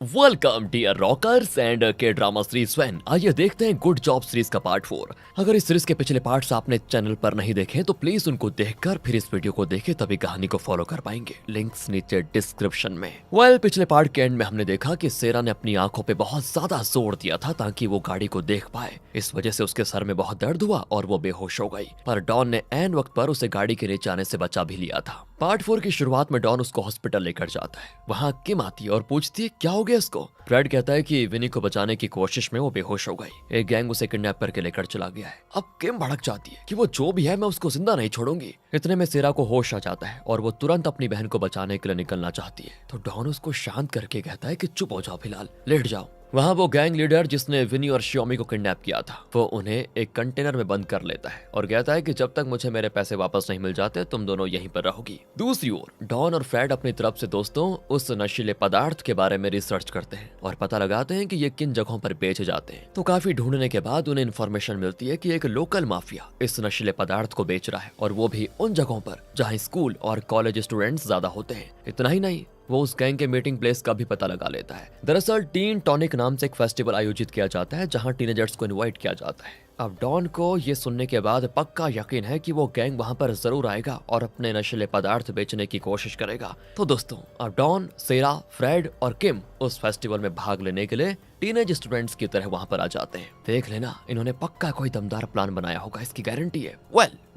Welcome dear rockers and के drama series fan. आइए देखते हैं गुड जॉब सीरीज का पार्ट 4। अगर इस सीरीज के पिछले पार्ट्स आपने चैनल पर नहीं देखे तो प्लीज उनको देखकर फिर इस वीडियो को देखें, तभी कहानी को फॉलो कर पाएंगे। लिंक्स नीचे डिस्क्रिप्शन में। पिछले पार्ट के एंड में हमने देखा कि सेरा ने अपनी आंखों पे बहुत ज्यादा जोर दिया था ताकि वो गाड़ी को देख पाए। इस वजह से उसके सर में बहुत दर्द हुआ और वो बेहोश हो गई, पर डॉन ने ऐन वक्त पर उसे गाड़ी के नीचे आने से बचा भी लिया था। पार्ट 4 की शुरुआत में डॉन उसको हॉस्पिटल लेकर जाता है। वहाँ किम आती है और पूछती है क्या हो गया इसको। फ्रेड कहता है कि विनी को बचाने की कोशिश में वो बेहोश हो गई। एक गैंग उसे किडनैप करके लेकर चला गया है। अब किम भड़क जाती है कि वो जो भी है मैं उसको जिंदा नहीं छोड़ूंगी। इतने में सेरा को होश आ जाता है और वो तुरंत अपनी बहन को बचाने के लिए निकलना चाहती है, तो डॉन उसको शांत करके कहता है कि चुप हो जाओ, फिलहाल लेट जाओ। वहाँ वो गैंग लीडर जिसने विनी और शियोमी को किडनैप किया था, वो उन्हें एक कंटेनर में बंद कर लेता है और कहता है कि जब तक मुझे मेरे पैसे वापस नहीं मिल जाते तुम दोनों यहीं पर रहोगी। दूसरी ओर डॉन और फ्रेड अपनी तरफ से दोस्तों उस नशीले पदार्थ के बारे में रिसर्च करते हैं और पता लगाते हैं कि ये किन जगहों पर बेचे जाते हैं। तो काफी ढूंढने के बाद उन्हें इन्फॉर्मेशन मिलती है कि एक लोकल माफिया इस नशीले पदार्थ को बेच रहा है, और वो भी उन जगहों पर जहाँ स्कूल और कॉलेज स्टूडेंट्स ज्यादा होते हैं। इतना ही नहीं, वो उस गैंग के मीटिंग प्लेस का भी पता लगा लेता है। दरअसल टीन टॉनिक नाम से एक फेस्टिवल आयोजित किया जाता है जहां टीनेजर्स को इनवाइट किया जाता है। अब डॉन को ये सुनने के बाद पक्का यकीन है कि वो गैंग वहां पर जरूर आएगा और अपने नशीले पदार्थ बेचने की कोशिश करेगा। तो दोस्तों अब डॉन, सेरा, फ्रेड और किम उस फेस्टिवल में भाग लेने के लिए टीनेज स्टूडेंट्स की तरह वहां पर आ जाते हैं। देख लेना, इन्होंने पक्का कोई दमदार प्लान बनाया होगा, इसकी गारंटी है।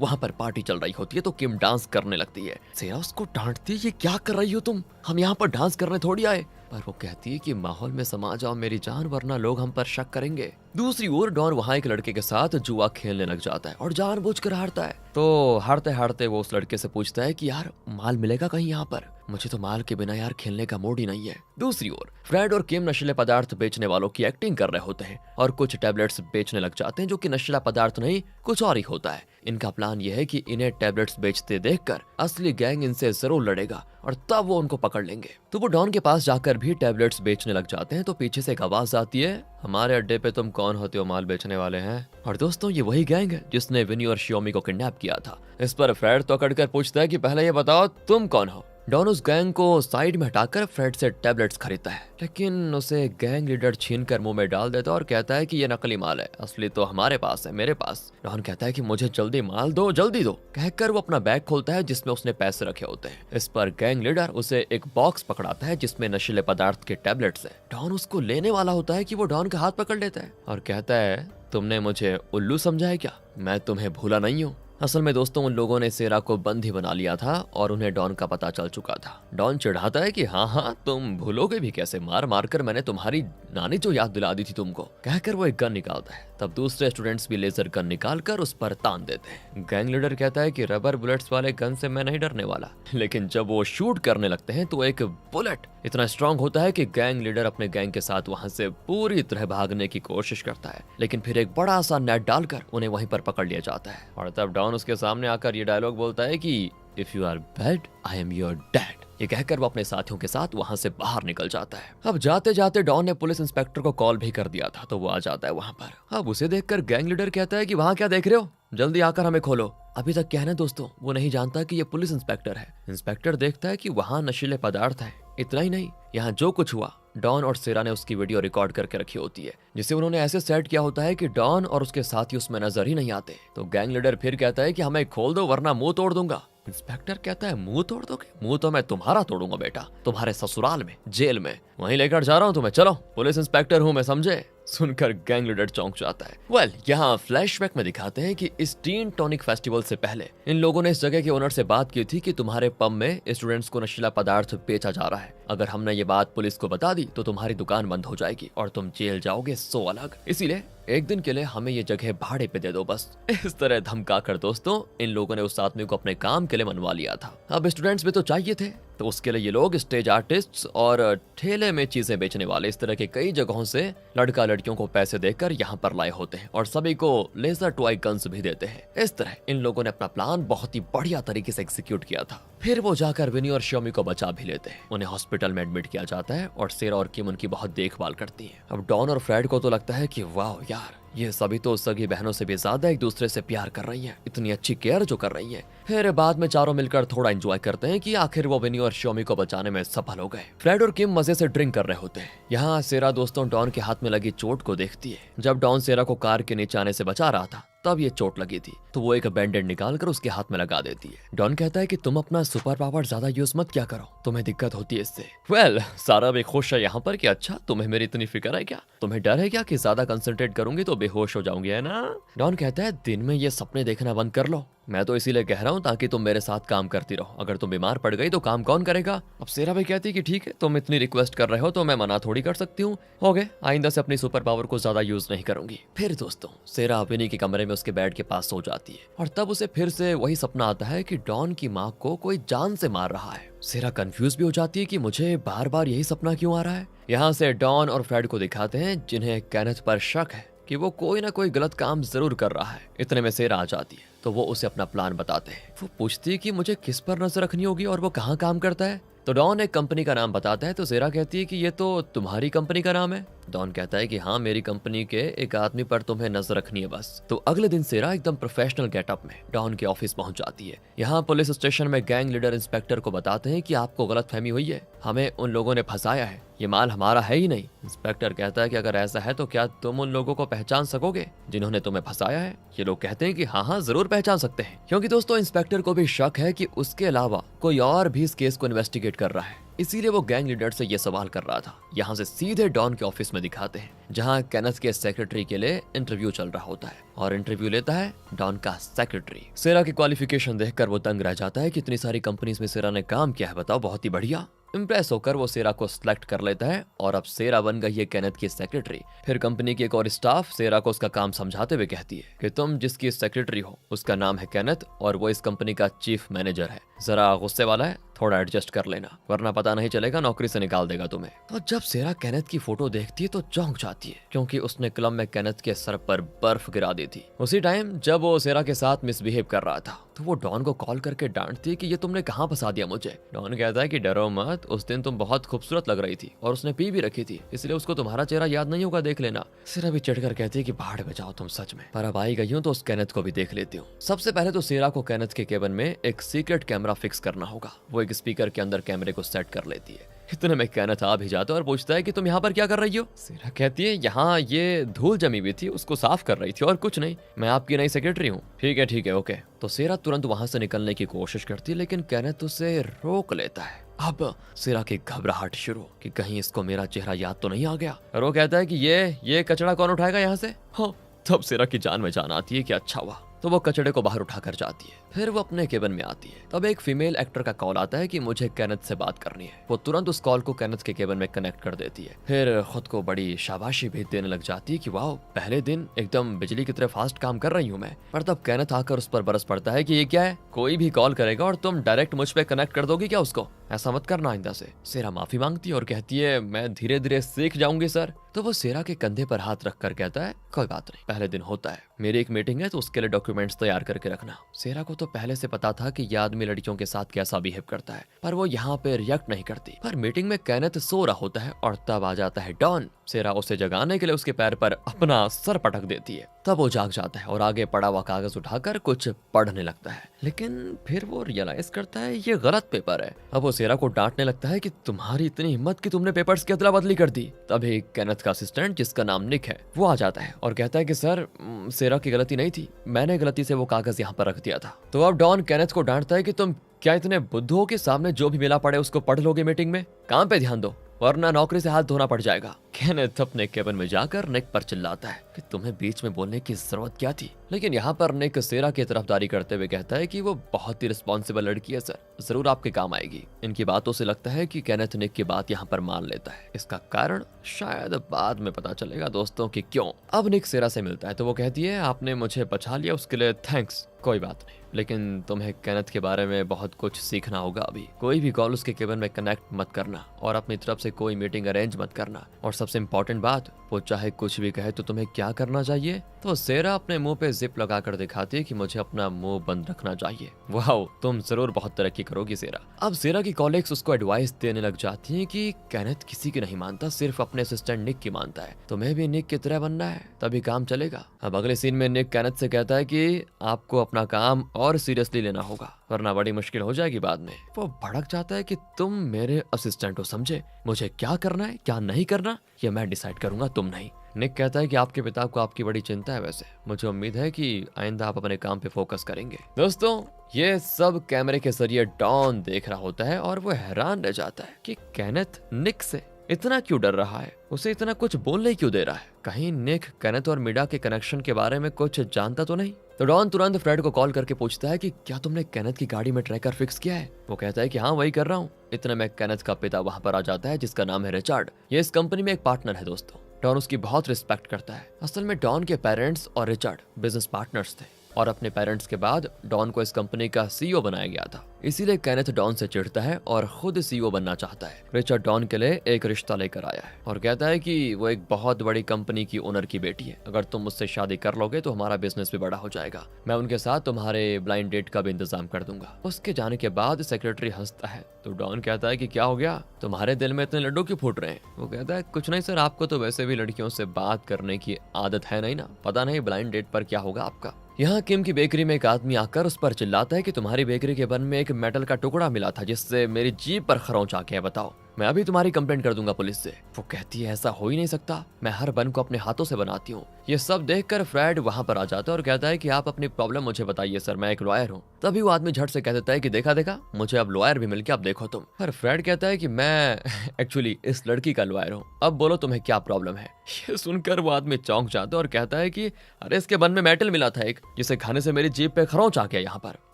वहां पर पार्टी चल रही होती है तो किम डांस करने लगती है। सेरा उसको डांटती है, ये क्या कर रही हो तुम, हम यहाँ पर डांस करने थोड़ी आए। पर वो कहती है कि माहौल में समा जाओ मेरी जान, वरना लोग हम पर शक करेंगे। दूसरी ओर डॉन वहाँ एक लड़के के साथ जुआ खेलने लग जाता है और जानबूझकर हारता है। तो हारते हारते वो उस लड़के से पूछता है कि यार माल मिलेगा कहीं यहाँ पर, मुझे तो माल के बिना यार खेलने का मूड ही नहीं है। दूसरी ओर फ्रेड और किम नशीले पदार्थ बेचने वालों की एक्टिंग कर रहे होते हैं और कुछ टैबलेट्स बेचने लग जाते हैं जो कि नशीला पदार्थ नहीं कुछ और ही होता है। इनका प्लान यह है कि इन्हें टैबलेट्स बेचते देखकर असली गैंग इनसे जरूर लड़ेगा और तब वो उनको पकड़ लेंगे। तो वो डॉन के पास जाकर भी टैबलेट्स बेचने लग जाते हैं। तो पीछे से एक आवाज आती है, हमारे अड्डे पे तुम कौन होते हो माल बेचने वाले हैं। और दोस्तों ये वही गैंग है जिसने विनी और शियोमी को किडनैप किया था। इस पर फ्रेड तो अकड़कर पूछता है कि पहले ये बताओ तुम कौन हो। डॉन उस गैंग को साइड में हटाकर फ्रेड से टैबलेट्स खरीदता है, लेकिन उसे गैंग लीडर छीनकर मुंह में डाल देता है और कहता है कि ये नकली माल है, असली तो हमारे पास है, मेरे पास। डॉन कहता है कि मुझे जल्दी माल दो, जल्दी दो। कहकर वो अपना बैग खोलता है जिसमें उसने पैसे रखे होते हैं। इस पर गैंग लीडर उसे एक बॉक्स पकड़ाता है जिसमें नशीले पदार्थ के टैबलेट्स है। डॉन उसको लेने वाला होता है कि वो डॉन का हाथ पकड़ लेता है और कहता है तुमने मुझे उल्लू समझा है क्या, मैं तुम्हें भूला नहीं हूँ। असल में दोस्तों उन लोगों ने सेरा को बंदी बना लिया था और उन्हें डॉन का पता चल चुका था। डॉन चिढ़ाता है कि हाँ तुम भूलोगे भी कैसे, मार मार कर मैंने तुम्हारी नानी जो याद दिला दी थी तुमको। कहकर वो एक गन निकालता है। तब दूसरे स्टूडेंट्स भी लेजर गन निकाल कर उस पर तान देते हैं। गैंग लीडर कहता है कि रबर बुलेट्स वाले गन से मैं नहीं डरने वाला, लेकिन जब वो शूट करने लगते हैं तो एक बुलेट इतना स्ट्रांग होता है कि गैंग लीडर अपने गैंग के साथ वहां से पूरी तरह भागने की कोशिश करता है, लेकिन फिर एक बड़ा सा नेट डालकर उन्हें वहीं पर पकड़ लिया जाता है। और तब डॉन उसके सामने आकर ये डायलॉग बोलता है कि if you are bad I am your dad. ये कहकर वो अपने साथियों के साथ वहां से बाहर निकल जाता है। अब जाते जाते डॉन ने पुलिस इंस्पेक्टर को कॉल भी कर दिया था, तो वो आ जाता है वहां पर। अब उसे देखकर गैंग लीडर कहता है कि वहां क्या देख रहे हो, जल्दी आकर हमें खोलो। अभी तक क्या है ना दोस्तों, वो नहीं जानता कि ये पुलिस इंस्पेक्टर है। इंस्पेक्टर देखता है कि वहां नशीले पदार्थ है। इतना ही नहीं, यहाँ जो कुछ हुआ डॉन और सेरा ने उसकी वीडियो रिकॉर्ड करके रखी होती है, जिसे उन्होंने ऐसे सेट किया होता है कि डॉन और उसके साथी उसमें नजर ही नहीं आते। तो गैंग लीडर फिर कहता है कि हमें खोल दो वरना मुंह तोड़ दूंगा। इंस्पेक्टर कहता है मुंह तोड़ दोगे, मुंह तो मैं तुम्हारा तोड़ूंगा बेटा, तुम्हारे ससुराल में, जेल में, वहीं लेकर जा रहा हूँ तुम्हें, चलो पुलिस इंस्पेक्टर हूँ मैं, समझे। सुनकर गैंग लीडर चौंक जाता है। यहाँ फ्लैशबैक में दिखाते हैं कि इस टीन टॉनिक फेस्टिवल से पहले इन लोगों ने इस जगह के ओनर से बात की थी कि तुम्हारे पब में स्टूडेंट्स को नशीला पदार्थ बेचा जा रहा है, अगर हमने ये बात पुलिस को बता दी तो तुम्हारी दुकान बंद हो जाएगी और तुम जेल जाओगे, सो अलग। इसीलिए एक दिन के लिए हमें ये जगह भाड़े पे दे दो बस। इस तरह धमका कर दोस्तों इन लोगों ने उस आदमी को अपने काम के लिए मनवा लिया था। अब स्टूडेंट्स भी तो चाहिए थे, तो उसके लिए ये लोग स्टेज आर्टिस्ट्स और ठेले में चीजें बेचने वाले इस तरह के कई जगहों से लड़का लड़कियों को पैसे देकर यहाँ पर लाए होते हैं और सभी को लेजर टॉय गन्स भी देते हैं। इस तरह इन लोगों ने अपना प्लान बहुत ही बढ़िया तरीके से एग्जीक्यूट किया था। फिर वो जाकर विनी और शियोमी को बचा भी लेते हैं। उन्हें हॉस्पिटल में एडमिट किया जाता है और सेरा और किम उनकी बहुत देखभाल करती है। अब डॉन और फ्रेड को तो लगता है कि वाह यार ये सभी तो सगी बहनों से भी ज्यादा एक दूसरे से प्यार कर रही हैं, इतनी अच्छी केयर जो कर रही हैं। फिर बाद में चारों मिलकर थोड़ा एंजॉय करते हैं कि आखिर वो विनी और शोमी को बचाने में सफल हो गए। फ्रेड और किम मजे से ड्रिंक कर रहे होते हैं। यहाँ सेरा दोस्तों डॉन के हाथ में लगी चोट को देखती है। जब डॉन सेरा को कार के नीचे आने से बचा रहा था तब ये चोट लगी थी, तो वो एक बैंडेड निकालकर उसके हाथ में लगा देती है। डॉन कहता है कि तुम अपना सुपर पावर ज्यादा यूज मत क्या करो, तुम्हें दिक्कत होती है इससे। वेल, सारा भी खुश है यहाँ पर कि अच्छा तुम्हें मेरी इतनी फिक्र है क्या, तुम्हें डर है क्या कि ज्यादा कंसंट्रेट करूंगी तो बेहोश हो जाऊंगी, है ना। डॉन कहता है दिन में ये सपने देखना बंद कर लो, मैं तो इसीलिए कह रहा हूँ ताकि तुम मेरे साथ काम करती रहो, अगर तुम बीमार पड़ गई तो काम कौन करेगा। अब सेरा भी कहती है कि ठीक है तुम इतनी रिक्वेस्ट कर रहे हो तो मैं मना थोड़ी कर सकती हूँ, हो गए आइंदा से अपनी सुपर पावर को ज्यादा यूज नहीं करूंगी। फिर दोस्तों सेरा विनी के कमरे में उसके बेड के पास सो जाती है और तब उसे फिर से वही सपना आता है कि डॉन की माँ को कोई जान से मार रहा है। सेरा कंफ्यूज भी हो जाती है कि मुझे बार बार यही सपना क्यों आ रहा है। यहाँ से डॉन और फ्रेड को दिखाते हैं जिन्हें केनेथ पर शक है कि वो कोई ना कोई गलत काम जरूर कर रहा है। इतने में सेरा आ जाती है तो वो उसे अपना प्लान बताते हैं। वो पूछती है कि मुझे किस पर नजर रखनी होगी और वो कहाँ काम करता है। तो डॉन एक कंपनी का नाम बताता है तो सेरा कहती है कि ये तो तुम्हारी कंपनी का नाम है। डॉन कहता है कि हाँ मेरी कंपनी के एक आदमी पर तुम्हें नजर रखनी है बस। तो अगले दिन सेरा एकदम प्रोफेशनल गेटअप में डॉन के ऑफिस पहुंच जाती है। यहाँ पुलिस स्टेशन में गैंग लीडर इंस्पेक्टर को बताते हैं कि आपको गलतफहमी हुई है, हमें उन लोगों ने फंसाया है, ये माल हमारा है ही नहीं। इंस्पेक्टर कहता है कि अगर ऐसा है तो क्या तुम उन लोगों को पहचान सकोगे जिन्होंने तुम्हें फंसाया है। ये लोग कहते हैं कि हाँ हाँ जरूर पहचान सकते हैं, क्योंकि दोस्तों इंस्पेक्टर को भी शक है कि उसके अलावा कोई और भी इस केस को इन्वेस्टिगेट कर रहा है, इसीलिए वो गैंग लीडर से ये सवाल कर रहा था। यहाँ से सीधे डॉन के ऑफिस में दिखाते हैं जहाँ केनेथ के सेक्रेटरी के लिए इंटरव्यू चल रहा होता है और इंटरव्यू लेता है डॉन का सेक्रेटरी। सेरा की क्वालिफिकेशन देखकर वो दंग रह जाता है कि इतनी सारी कंपनीज में सेरा ने काम किया है, बताओ बहुत ही बढ़िया। इम्प्रेस होकर वो सेरा को सिलेक्ट कर लेता है और अब सेरा बन गई है केनेथ की सेक्रेटरी। फिर कंपनी की एक और स्टाफ सेरा को उसका काम समझाते हुए कहती है कि तुम जिसकी सेक्रेटरी हो उसका नाम है केनेथ और वो इस कंपनी का चीफ मैनेजर है, जरा गुस्से वाला है, थोड़ा एडजस्ट कर लेना वरना पता नहीं चलेगा नौकरी से निकाल देगा तुम्हें। तो जब सेरा केनेथ की फोटो देखती है तो चौंक जाती है, क्योंकि उसने क्लब में केनेथ के सर पर बर्फ गिरा दी थी। उसी टाइम जब वो सेरा के साथ मिसबिहेव कर रहा था तो वो डॉन को कॉल करके डांटती है कि ये तुमने कहाँ फंसा दिया मुझे। डॉन कहता है कि डरो मत, उस दिन तुम बहुत खूबसूरत लग रही थी और उसने पी भी रखी थी, इसलिए उसको तुम्हारा चेहरा याद नहीं होगा, देख लेना। सेरा भी चिढ़कर कहती है कि भाड़ में जाओ तुम सच में, पर अब आई गई हूँ तो उस केनेथ को भी देख लेती हूँ। सबसे पहले तो सेरा को केनेथ के केबिन में एक सीक्रेट कैमरा फिक्स करना होगा। वो एक स्पीकर के अंदर कैमरे को सेट कर लेती है। इतने में केनेथ आ भी जाता है और पूछता है कि तुम यहाँ पर क्या कर रही हो। सेरा कहती है यहाँ ये धूल जमी हुई थी उसको साफ कर रही थी और कुछ नहीं, मैं आपकी नई सेक्रेटरी हूँ। ठीक है ओके। तो सेरा तुरंत वहां से निकलने की कोशिश करती है लेकिन केनेथ उसे रोक लेता है। अब सेरा की घबराहट शुरू कि कहीं इसको मेरा चेहरा याद तो नहीं आ गया। और वो कहता है कि ये कचरा कौन उठाएगा यहाँ से। हाँ, तब सेरा की जान में जान आती है कि अच्छा हुआ, तो वो कचड़े को बाहर उठाकर जाती है। फिर वो अपने केबिन में आती है। तब एक फीमेल एक्टर का कॉल आता है कि मुझे केनेथ से बात करनी है। वो तुरंत उस कॉल को केनेथ के केबिन में कनेक्ट कर देती है। फिर खुद को बड़ी शाबाशी भी देने लग जाती है कि वाह, पहले दिन एकदम बिजली की तरह फास्ट काम कर रही हूँ मैं। पर तब केनेथ आकर उस पर बरस पड़ता है कि ये क्या है, कोई भी कॉल करेगा और तुम डायरेक्ट मुझ पे कनेक्ट कर दोगी क्या उसको, ऐसा मत करना आइंदा से। सेरा माफी मांगती है और कहती है मैं धीरे धीरे सीख जाऊंगी सर। तो वो सेरा के कंधे पर हाथ रखकर कहता है कोई बात नहीं, पहले दिन होता है, मेरी एक मीटिंग है तो उसके लिए डॉक्यूमेंट्स तैयार करके रखना। सेरा को तो पहले से पता था कि ये आदमी लड़कियों के साथ कैसा बिहेव करता है, पर वो यहाँ पे रिएक्ट नहीं करती। पर मीटिंग में केनेथ सो रहा होता है और तब आ जाता है डॉन। सेरा उसे जगाने के लिए उसके पैर पर अपना सर पटक देती है। तब वो जाग जाता है और आगे पड़ा हुआ कागज उठाकर कुछ पढ़ने लगता है, लेकिन फिर वो रियलाइज करता है ये गलत पेपर है। अब वो सेरा को डांटने लगता है कि तुम्हारी इतनी हिम्मत कि तुमने पेपर्स की अदला बदली कर दी। तभी केनेथ का असिस्टेंट जिसका नाम निक है वो आ जाता है और कहता है कि सर सेरा की गलती नहीं थी, मैंने गलती से वो कागज यहाँ पर रख दिया था। तो अब डॉन केनेथ को डांटता है कि तुम क्या इतने बुद्धू हो कि सामने जो भी मिला पड़े उसको पढ़ लोगे मीटिंग में, काम पे ध्यान दो वरना नौकरी से हाथ धोना पड़ जाएगा। केनेथ अपने केबिन में जाकर निक पर चिल्लाता है कि तुम्हें बीच में बोलने की जरूरत क्या थी। लेकिन यहाँ पर निक सेरा की तरफदारी करते हुए कहता है कि वो बहुत ही रिस्पॉन्सिबल लड़की है सर, जरूर आपके काम आएगी। इनकी बातों से लगता है कि केनेथ निक की बात यहाँ पर मान लेता है। इसका कारण शायद बाद में पता चलेगा दोस्तों कि क्यों। अब निक सेरा से मिलता है तो वो कहती है आपने मुझे बचा लिया उसके लिए थैंक्स, कोई बात नहीं, लेकिन तुम्हें केनेथ के बारे में बहुत कुछ सीखना होगा। अभी कोई भी कॉल उसके केबिन में कनेक्ट मत करना और अपनी तरफ से कोई मीटिंग अरेंज मत करना, और सबसे इम्पोर्टेंट बात वो चाहे कुछ भी कहे तो तुम्हें क्या करना चाहिए? तो सेरा अपने मुंह पे जिप लगा कर दिखाती है कि मुझे अपना मुंह बंद रखना चाहिए। वाह, तुम जरूर बहुत तरक्की करोगी सेरा। अब सेरा की कॉलीग्स उसको एडवाइस देने लग जाती हैं कि केनेथ किसी की नहीं मानता, सिर्फ अपने असिस्टेंट निक की मानता है। तुम्हें भी निक की तरह बनना है, तभी काम चलेगा। अब अगले सीन में निक केनेथ से कहता है कि आपको अपना काम और सीरियसली लेना होगा, वरना बड़ी मुश्किल हो जाएगी बाद में। वो भड़क जाता है कि तुम मेरे असिस्टेंट हो, समझे? मुझे क्या करना है क्या नहीं करना ये मैं डिसाइड करूंगा, तुम नहीं। निक कहता है कि आपके पिता को आपकी बड़ी चिंता है, वैसे मुझे उम्मीद है कि आइंदा आप अपने काम पे फोकस करेंगे। दोस्तों, ये सब कैमरे के जरिए डॉन देख रहा होता है और वो हैरान रह जाता है कि केनेथ निक से इतना क्यों डर रहा है, उसे इतना कुछ बोलने क्यों दे रहा है। कहीं निक केनेथ और मिडा के कनेक्शन के बारे में कुछ जानता तो नहीं? तो डॉन तुरंत फ्रेड को कॉल करके पूछता है कि क्या तुमने केनेथ की गाड़ी में ट्रैकर फिक्स किया है? वो कहता है कि हाँ, वही कर रहा हूँ। इतने में केनेथ का पिता वहां पर आ जाता है, जिसका नाम है रिचर्ड। ये इस कंपनी में एक पार्टनर है दोस्तों। डॉन उसकी बहुत रिस्पेक्ट करता है। असल में डॉन के पेरेंट्स और रिचर्ड बिजनेस पार्टनर्स थे और अपने पेरेंट्स के बाद डॉन को इस कंपनी का सीईओ बनाया गया था। इसीलिए केनेथ डॉन से चिढ़ता है और खुद सीईओ बनना चाहता है। रिचर्ड डॉन के लिए एक रिश्ता लेकर आया है और कहता है कि वो एक बहुत बड़ी कंपनी की ओनर की बेटी है। अगर तुम मुझसे शादी कर लोगे तो हमारा बिजनेस भी बड़ा हो जाएगा। मैं उनके साथ तुम्हारे ब्लाइंड डेट का भी इंतजाम कर दूंगा। उसके जाने के बाद सेक्रेटरी हंसता है तो डॉन कहता है कि क्या हो गया, तुम्हारे दिल में इतने लड्डू क्यों फूट रहे हैं? वो कहता है कुछ नहीं सर, आपको तो वैसे भी लड़कियों से बात करने की आदत है नहीं ना, पता नहीं ब्लाइंड डेट पर क्या होगा आपका। यहाँ किम की बेकरी में एक आदमी आकर उस पर चिल्लाता है कि तुम्हारी बेकरी के बन में एक मेटल का टुकड़ा मिला था जिससे मेरी जीभ पर खरोंच आ गया है, बताओ। मैं अभी तुम्हारी कंप्लेंट कर दूंगा पुलिस से। वो कहती है ऐसा हो ही नहीं सकता, मैं हर बन को अपने हाथों से बनाती हूँ। ये सब देखकर फ्रेड वहां पर आ जाता है और कहता है कि आप अपनी प्रॉब्लम मुझे बताइए सर, मैं एक लॉयर हूँ। तभी वो आदमी झट से कह देता है कि देखा देखा, मुझे अब लॉयर भी मिल गया, अब देखो तुम। पर फ्रेड कहता है कि मैं एक्चुअली इस लड़की का लॉयर हूँ, अब बोलो तुम्हें क्या प्रॉब्लम है। ये सुनकर वो आदमी चौंक जाता है और कहता है कि अरे इसके बन में मेटल मिला था एक, जिसे खाने से मेरी जीभ पे खरोंच आ गया यहाँ पर।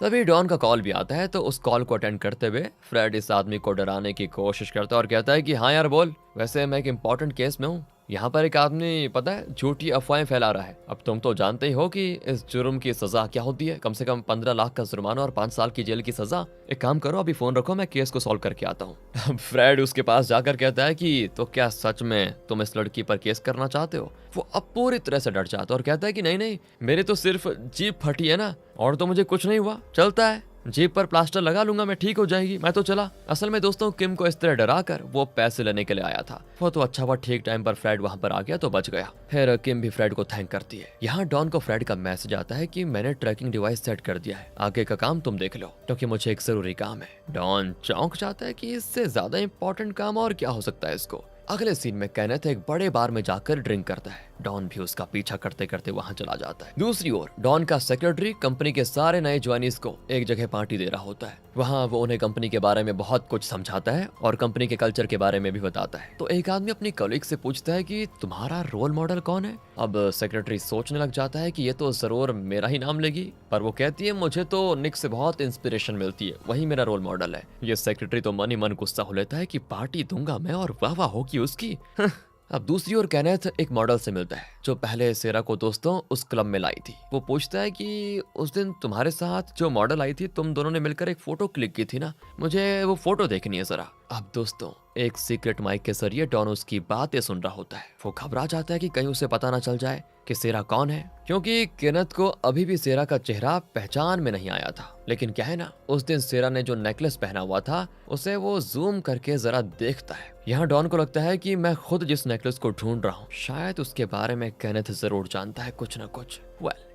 तभी डॉन का कॉल भी आता है तो उस कॉल को अटेंड करते हुए फ्रेड इस आदमी को डराने की कोशिश करता है और कहता है कि हाँ यार बोल, वैसे मैं एक इम्पोर्टेंट केस में हूँ। यहाँ पर एक आदमी पता है झूठी अफवाहें फैला रहा है। अब तुम तो जानते ही हो कि इस जुर्म की सजा क्या होती है, कम से कम 15 लाख का जुर्माना और 5 साल की जेल की सजा। एक काम करो, अभी फोन रखो, मैं केस को सॉल्व करके आता हूँ। फ्रेड उसके पास जाकर कहता है कि तो क्या सच में तुम इस लड़की पर केस करना चाहते हो? वो अब पूरी तरह से डर जाता है और कहता है कि नहीं नहीं, मेरी तो सिर्फ जीभ फटी है ना, और तो मुझे कुछ नहीं हुआ, चलता है, जीभ पर प्लास्टर लगा लूंगा, मैं ठीक हो जाएगी, मैं तो चला। असल में दोस्तों किम को इस तरह डराकर वो पैसे लेने के लिए आया था। वो तो अच्छा हुआ ठीक टाइम पर फ्रेड वहां पर आ गया तो बच गया। फिर किम भी फ्रेड को थैंक करती है। यहाँ डॉन को फ्रेड का मैसेज आता है कि मैंने ट्रैकिंग डिवाइस सेट कर दिया है, आगे का काम तुम देख लो क्योंकि मुझे एक जरूरी काम है। डॉन चौंक जाता है कि इससे ज्यादा इंपॉर्टेंट काम और क्या हो सकता है इसको। अगले सीन में केनेथ एक बड़े बार में जाकर ड्रिंक करता है। डॉन भी उसका पीछा करते करते वहां चला जाता है। दूसरी ओर डॉन का सेक्रेटरी कंपनी के सारे नए ज्वाइनीज को एक जगह पार्टी दे रहा होता है। वहां वो उन्हें कंपनी के बारे में बहुत कुछ समझाता है और कंपनी के कल्चर के बारे में भी बताता है। तो एक आदमी अपनी कलीग से पूछता है कि तुम्हारा रोल मॉडल कौन है? अब सेक्रेटरी सोचने लग जाता है कि ये तो जरूर मेरा ही नाम लेगी, पर वो कहती है मुझे तो निक से बहुत इंस्पिरेशन मिलती है, वही मेरा रोल मॉडल है। ये सेक्रेटरी तो मन ही मन गुस्सा हो लेता है कि पार्टी दूंगा मैं और वाह वाह होगी उसकी। अब दूसरी ओर केनेथ एक मॉडल से मिलता है जो पहले सेरा को दोस्तों उस क्लब में लाई थी। वो पूछता है कि उस दिन तुम्हारे साथ जो मॉडल आई थी, तुम दोनों ने मिलकर एक फोटो क्लिक की थी ना, मुझे वो फोटो देखनी है जरा। अब दोस्तों एक सीक्रेट माइक के जरिए डॉन उसकी बातें सुन रहा होता है। वो घबरा जाता है कि कहीं उसे पता ना चल जाए कि सेरा कौन है, क्योंकि केनेथ को अभी भी सेरा का चेहरा पहचान में नहीं आया था। लेकिन क्या है ना, उस दिन सेरा ने जो नेकलेस पहना हुआ था उसे वो जूम करके जरा देखता है। यहाँ डॉन को लगता है कि मैं खुद जिस नेकलेस को ढूंढ रहा हूँ शायद उसके बारे में केनेथ जरूर जानता है कुछ न कुछ।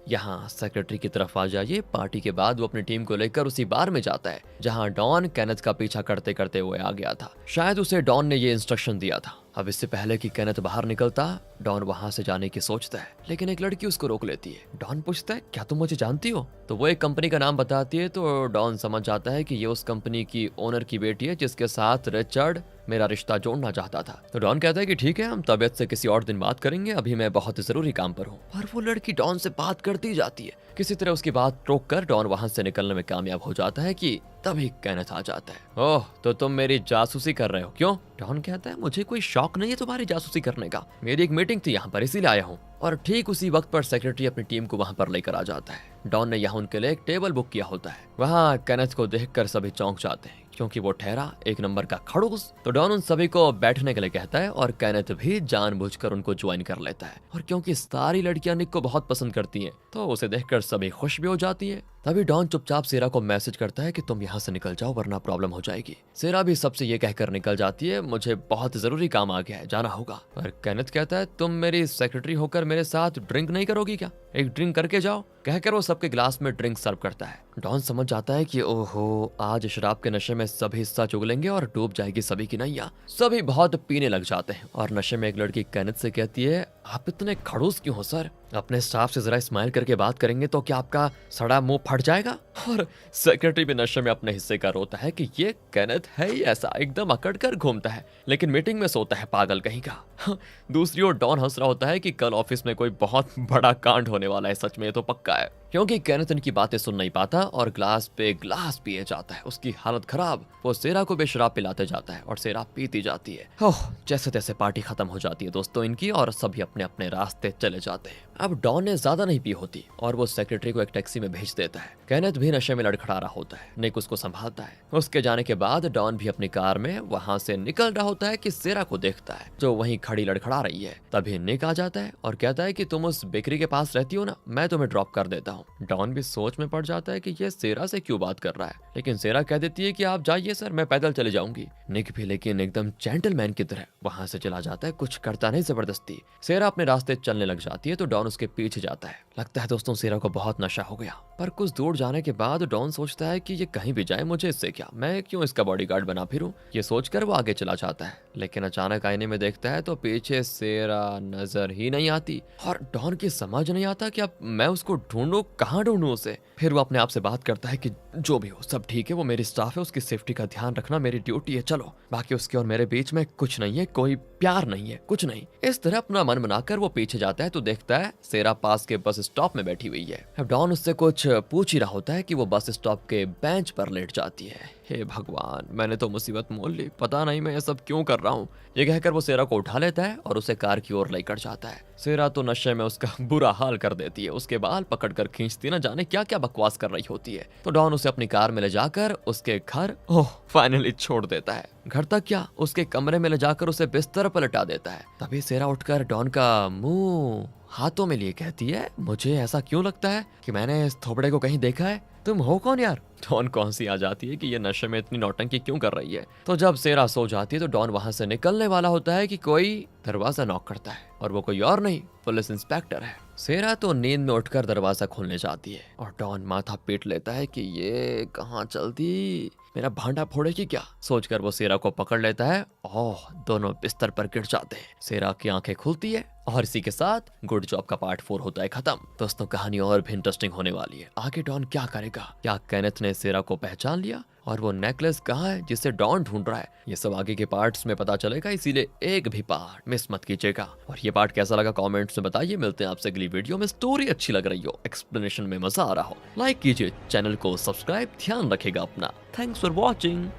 यहाँ सेक्रेटरी की तरफ आ जाइए। पार्टी के बाद वो अपनी टीम को लेकर उसी बार में जाता है जहाँ डॉन केनेथ का पीछा करते करते हुए आ गया था। शायद उसे डॉन ने ये इंस्ट्रक्शन दिया था। अब इससे पहले कि केनेथ बाहर निकलता, डॉन वहां से जाने की सोचता है, लेकिन एक लड़की उसको रोक लेती है। डॉन पूछता है क्या तुम मुझे जानती हो? तो वो एक कंपनी का नाम बताती है। तो डॉन समझ जाता है कि ये उस कंपनी की ओनर की बेटी है जिसके साथ रिचर्ड मेरा रिश्ता जोड़ना चाहता था। तो डॉन कहता है कि ठीक है, हम तबीयत से किसी और दिन बात करेंगे, अभी मैं बहुत जरूरी काम पर हूँ। पर वो लड़की डॉन से बात करती जाती है। किसी तरह उसकी बात रोक कर डॉन वहां से निकलने में कामयाब हो जाता है कि तभी केनेथ आ जाता है। ओह, तो तुम मेरी जासूसी कर रहे हो क्यों? डॉन कहता है मुझे कोई शौक नहीं है तुम्हारी जासूसी करने का, मेरी एक मीटिंग थी यहाँ पर इसीलिए आया हूँ। और ठीक उसी वक्त पर सेक्रेटरी अपनी टीम को वहां पर लेकर आ जाता है। डॉन ने यहाँ उनके लिए एक टेबल बुक किया होता है। वहाँ केनेथ को देखकर सभी चौंक जाते हैं क्योंकि वो ठहरा एक नंबर का खड़ूस। तो डॉन उन सभी को बैठने के लिए कहता है और केनेथ भी जानबूझकर उनको ज्वाइन कर लेता है। और क्योंकि सारी लड़कियां निक को बहुत पसंद करती हैं तो उसे देखकर सभी खुश भी हो जाती हैं। तभी डॉन चुपचाप सेरा को मैसेज करता है कि तुम यहाँ से निकल जाओ वरना प्रॉब्लम हो जाएगी। सेरा भी सबसे ये कहकर निकल जाती है, मुझे बहुत जरूरी काम आ गया है, जाना होगा। और केनेथ कहता है तुम मेरी सेक्रेटरी होकर मेरे साथ ड्रिंक नहीं करोगी क्या, एक ड्रिंक करके जाओ। कहकर वो सबके ग्लास में ड्रिंक सर्व करता है। डॉन समझ जाता है कि ओहो आज शराब के नशे में सभी हिस्सा चुग लेंगे और डूब जाएगी सभी की नैया। सभी बहुत पीने लग जाते हैं और नशे में एक लड़की केनेथ से कहती है आप इतने खड़ूस क्यों हो सर, अपने स्टाफ से जरा स्माइल करके बात करेंगे तो क्या आपका सड़ा मुंह फट जाएगा। और सेक्रेटरी भी नशे में अपने हिस्से का रोता है कि ये केनेथ है ही ऐसा, एकदम अकड़ कर घूमता है लेकिन मीटिंग में सोता है पागल कहीं का। दूसरी ओर डॉन हंस रहा होता है कि कल ऑफिस में कोई बहुत बड़ा कांड होने वाला है, सच में ये तो पक्का है। क्योंकि केनेथ इनकी बातें सुन नहीं पाता और ग्लास पे ग्लास पिए जाता है, उसकी हालत खराब। वो सेरा को भी शराब पिलाते जाता है और सेरा पीती जाती है। ओह जैसे तैसे पार्टी खत्म हो जाती है दोस्तों इनकी और सभी अपने अपने रास्ते चले जाते हैं। अब डॉन ने ज्यादा नहीं पी होती और वो सेक्रेटरी को एक टैक्सी में भेज देता है। केनेथ भी नशे में लड़खड़ा रहा होता है, निक उसको संभालता है। उसके जाने के बाद डॉन भी अपनी कार में वहां से निकल रहा होता है कि सेरा को देखता है जो वहीं खड़ी लड़खड़ा रही है। तभी निक आ जाता है और कहता है कि तुम उस बेकरी के पास रहती हो ना, मैं तुम्हें ड्रॉप कर देता हूँ। डॉन भी सोच में पड़ जाता है कि ये सेरा से क्यों बात कर रहा है, लेकिन सेरा कह देती है कि आप जाइए सर, मैं पैदल चले जाऊंगी। निक भी लेकिन एकदम जेंटलमैन की तरह वहां से चला जाता है, कुछ करता नहीं जबरदस्ती। सेरा अपने रास्ते चलने लग जाती है तो डॉन उसके पीछे जाता है। लगता है दोस्तों सेरा को बहुत नशा हो गया, पर कुछ दूर जाने के बाद डॉन सोचता है कि ये कहीं भी जाए मुझे इससे क्या, मैं क्यों इसका बॉडीगार्ड बना फिरूं। ये सोचकर वो आगे चला जाता है लेकिन अचानक आईने में देखता है तो पीछे सेरा नजर ही नहीं आती और डॉन की समझ नहीं आता कि अब मैं उसको ढूंढूं, कहाँ ढूंढूं उसे। फिर वो अपने आप से बात करता है कि जो भी हो सब ठीक है, वो मेरी स्टाफ है, उसकी सेफ्टी का ध्यान रखना मेरी ड्यूटी है, चलो। बाकी उसके और मेरे बीच में कुछ नहीं है, कोई प्यार नहीं है, कुछ नहीं। इस तरह अपना मन बनाकर वो पीछे जाता है तो देखता है सेरा पास के बस स्टॉप में बैठी हुई है। अब डॉन उससे कुछ पूछ ही रहा होता है कि वो बस स्टॉप के बेंच पर लेट जाती है। हे भगवान, मैंने तो मुसीबत मोल ली, पता नहीं मैं ये सब क्यों कर रहा हूँ। ये कहकर वो सेरा को उठा लेता है और उसे कार की ओर लेकर जाता है। सेरा तो नशे में उसका बुरा हाल कर देती है, उसके बाल पकड़कर खींचती, ना जाने क्या क्या बकवास कर रही होती है। तो डॉन उसे अपनी कार में ले जाकर उसके घर फाइनली छोड़ देता है। घर तक क्या, उसके कमरे में ले जाकर उसे बिस्तर पर लटा देता है। तभी सेरा उठकर डॉन का मुंह हाथों में लिए कहती है मुझे ऐसा क्यों लगता है कि मैंने इस थोबड़े को कहीं देखा है, तुम हो कौन यार। डॉन कौन सी आ जाती है कि ये नशे में इतनी नौटंकी क्यों कर रही है। तो जब सेरा सो जाती है तो डॉन वहां से निकलने वाला होता है कि कोई दरवाजा नॉक करता है और वो कोई और नहीं, पुलिस इंस्पेक्टर है। सेरा तो नींद में उठकर दरवाजा खोलने जाती है और डॉन माथा पीट लेता है कि ये कहाँ चलती, मेरा भांडा फोड़ेगी क्या। सोचकर वो सेरा को पकड़ लेता है। ओह दोनों बिस्तर पर गिर जाते हैं। सेरा की आंखें खुलती है और इसी के साथ गुड जॉब का पार्ट 4 होता है खत्म। दोस्तों कहानी और भी इंटरेस्टिंग होने वाली है। आगे डॉन क्या करेगा, क्या केनेथ ने सेरा को पहचान लिया और वो नेकलेस कहाँ है जिसे डॉन ढूंढ रहा है, ये सब आगे के पार्ट्स में पता चलेगा, इसीलिए एक भी पार्ट मिस मत कीजिएगा। और ये पार्ट कैसा लगा कमेंट्स में बताइए। मिलते हैं आपसे अगली वीडियो में। स्टोरी अच्छी लग रही हो, एक्सप्लेनेशन में मजा आ रहा हो, लाइक कीजिए, चैनल को सब्सक्राइब, ध्यान रखेगा अपना। Thanks for watching.